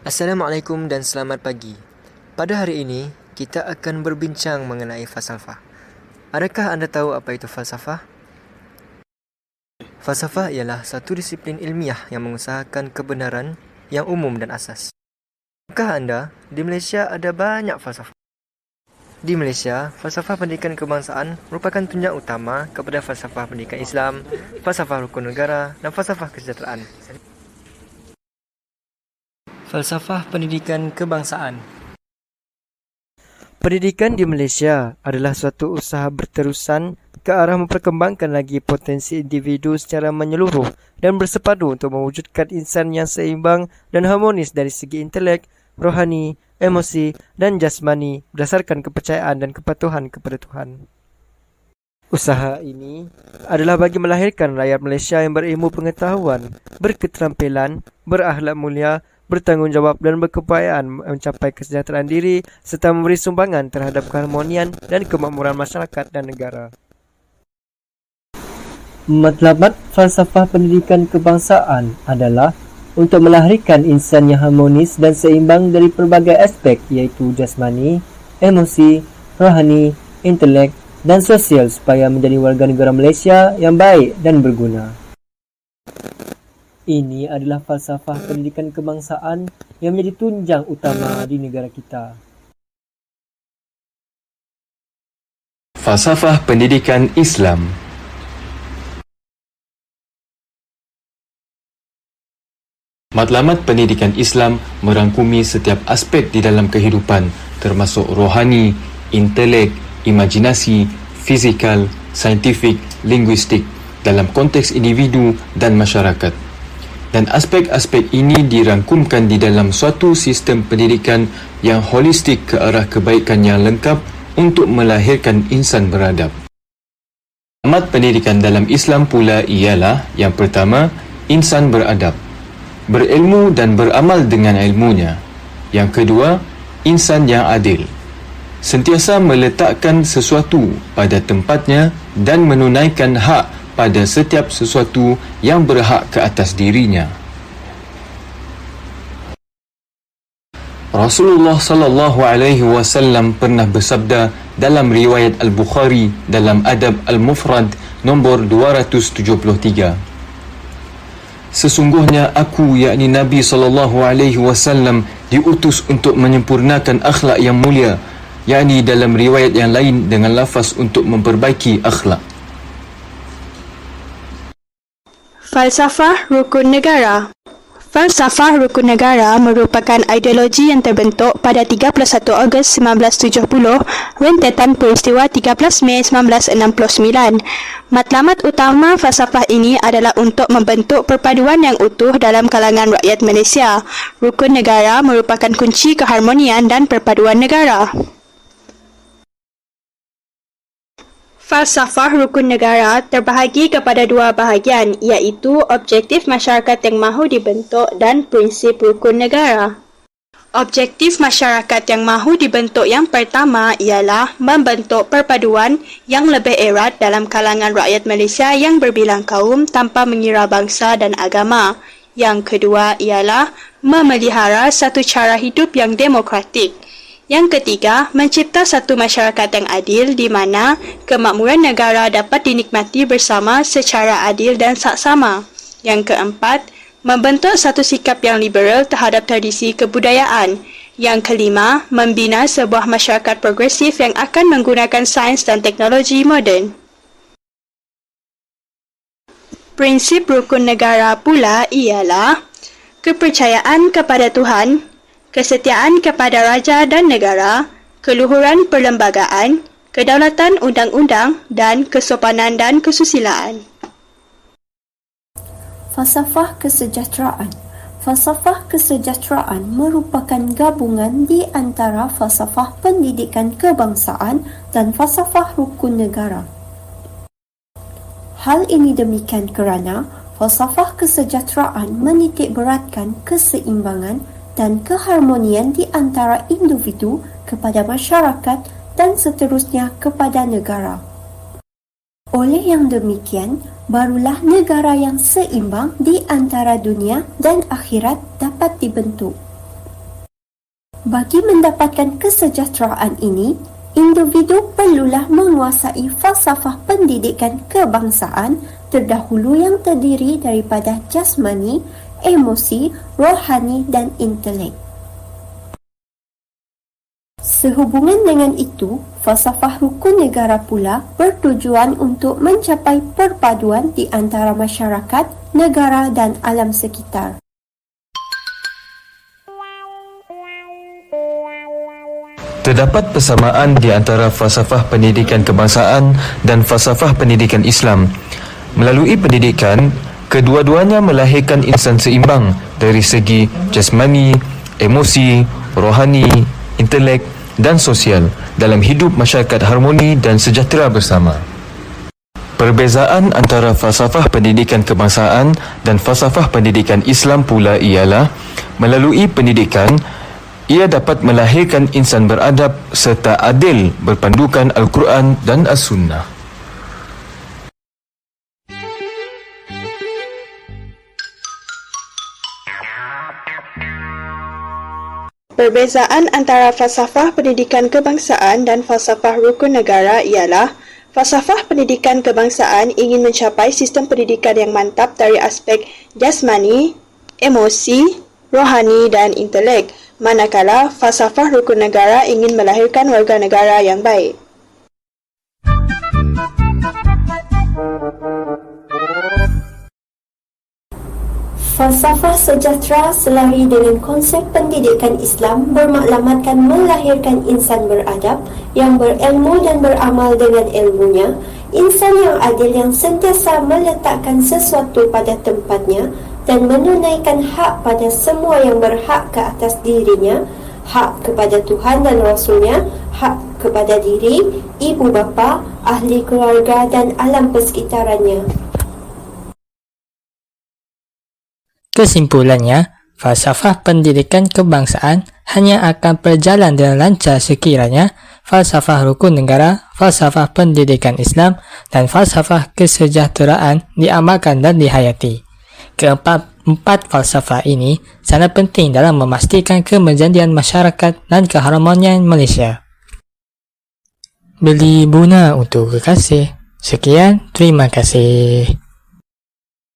Assalamualaikum dan selamat pagi. Pada hari ini, kita akan berbincang mengenai falsafah. Adakah anda tahu apa itu falsafah? Falsafah ialah satu disiplin ilmiah yang mengusahakan kebenaran yang umum dan asas. Tahukah anda, di Malaysia ada banyak falsafah. Di Malaysia, falsafah pendidikan kebangsaan merupakan tunjang utama kepada falsafah pendidikan Islam, falsafah rukun negara dan falsafah kesejahteraan. Falsafah pendidikan kebangsaan. Pendidikan di Malaysia adalah suatu usaha berterusan ke arah memperkembangkan lagi potensi individu secara menyeluruh dan bersepadu untuk mewujudkan insan yang seimbang dan harmonis dari segi intelek, rohani, emosi dan jasmani berdasarkan kepercayaan dan kepatuhan kepada Tuhan. Usaha ini adalah bagi melahirkan rakyat Malaysia yang berilmu pengetahuan, berketerampilan, berakhlak mulia, bertanggungjawab dan berkeupayaan mencapai kesejahteraan diri serta memberi sumbangan terhadap keharmonian dan kemakmuran masyarakat dan negara. Matlamat falsafah pendidikan kebangsaan adalah untuk melahirkan insan yang harmonis dan seimbang dari pelbagai aspek iaitu jasmani, emosi, rohani, intelek dan sosial supaya menjadi warga negara Malaysia yang baik dan berguna. Ini adalah falsafah pendidikan kebangsaan yang menjadi tunjang utama di negara kita. Falsafah pendidikan Islam. Matlamat pendidikan Islam merangkumi setiap aspek di dalam kehidupan termasuk rohani, intelek, imajinasi, fizikal, saintifik, linguistik dalam konteks individu dan masyarakat. Dan aspek-aspek ini dirangkumkan di dalam suatu sistem pendidikan yang holistik ke arah kebaikan yang lengkap untuk melahirkan insan beradab. Amat pendidikan dalam Islam pula ialah yang pertama, insan beradab, berilmu dan beramal dengan ilmunya. Yang kedua, insan yang adil, sentiasa meletakkan sesuatu pada tempatnya dan menunaikan hak pada setiap sesuatu yang berhak ke atas dirinya. Rasulullah sallallahu alaihi wasallam pernah bersabda dalam riwayat Al-Bukhari dalam Adab Al-Mufrad nombor 273. Sesungguhnya aku, yakni Nabi sallallahu alaihi wasallam, diutus untuk menyempurnakan akhlak yang mulia, yakni dalam riwayat yang lain dengan lafaz untuk memperbaiki akhlak. Falsafah rukun negara. Falsafah rukun negara merupakan ideologi yang terbentuk pada 31 Ogos 1970 rentetan peristiwa 13 Mei 1969. Matlamat utama falsafah ini adalah untuk membentuk perpaduan yang utuh dalam kalangan rakyat Malaysia. Rukun negara merupakan kunci keharmonian dan perpaduan negara. Falsafah rukun negara terbahagi kepada dua bahagian, iaitu objektif masyarakat yang mahu dibentuk dan prinsip rukun negara. Objektif masyarakat yang mahu dibentuk yang pertama ialah membentuk perpaduan yang lebih erat dalam kalangan rakyat Malaysia yang berbilang kaum tanpa mengira bangsa dan agama. Yang kedua ialah memelihara satu cara hidup yang demokratik. Yang ketiga, mencipta satu masyarakat yang adil di mana kemakmuran negara dapat dinikmati bersama secara adil dan saksama. Yang keempat, membentuk satu sikap yang liberal terhadap tradisi kebudayaan. Yang kelima, membina sebuah masyarakat progresif yang akan menggunakan sains dan teknologi moden. Prinsip rukun negara pula ialah kepercayaan kepada Tuhan, kesetiaan kepada raja dan negara, keluhuran perlembagaan, kedaulatan undang-undang dan kesopanan dan kesusilaan. Falsafah kesejahteraan. Falsafah kesejahteraan merupakan gabungan di antara falsafah pendidikan kebangsaan dan falsafah rukun negara. Hal ini demikian kerana falsafah kesejahteraan menitik beratkan keseimbangan dan keharmonian di antara individu kepada masyarakat dan seterusnya kepada negara. Oleh yang demikian, barulah negara yang seimbang di antara dunia dan akhirat dapat dibentuk. Bagi mendapatkan kesejahteraan ini, individu perlulah menguasai falsafah pendidikan kebangsaan terdahulu yang terdiri daripada jasmani, emosi, rohani dan intelek. Sehubungan dengan itu, falsafah rukun negara pula bertujuan untuk mencapai perpaduan di antara masyarakat, negara dan alam sekitar. Terdapat persamaan di antara falsafah pendidikan kebangsaan dan falsafah pendidikan Islam. Melalui pendidikan, kedua-duanya melahirkan insan seimbang dari segi jasmani, emosi, rohani, intelek dan sosial dalam hidup masyarakat harmoni dan sejahtera bersama. Perbezaan antara falsafah pendidikan kebangsaan dan falsafah pendidikan Islam pula ialah melalui pendidikan, ia dapat melahirkan insan beradab serta adil berpandukan Al-Quran dan As-Sunnah. Perbezaan antara falsafah pendidikan kebangsaan dan falsafah rukun negara ialah falsafah pendidikan kebangsaan ingin mencapai sistem pendidikan yang mantap dari aspek jasmani, emosi, rohani dan intelek, manakala falsafah rukun negara ingin melahirkan warga negara yang baik. Falsafah sejahtera selari dengan konsep pendidikan Islam bermaklamatkan melahirkan insan beradab yang berilmu dan beramal dengan ilmunya, insan yang adil yang sentiasa meletakkan sesuatu pada tempatnya dan menunaikan hak pada semua yang berhak ke atas dirinya, hak kepada Tuhan dan Rasulnya, hak kepada diri, ibu bapa, ahli keluarga dan alam persekitarannya. Kesimpulannya, falsafah pendidikan kebangsaan hanya akan berjalan dengan lancar sekiranya falsafah rukun negara, falsafah pendidikan Islam dan falsafah kesejahteraan diamalkan dan dihayati. Keempat falsafah ini sangat penting dalam memastikan kemejadian masyarakat dan keharmonian Malaysia. Beli Buna untuk kekasih. Sekian, terima kasih.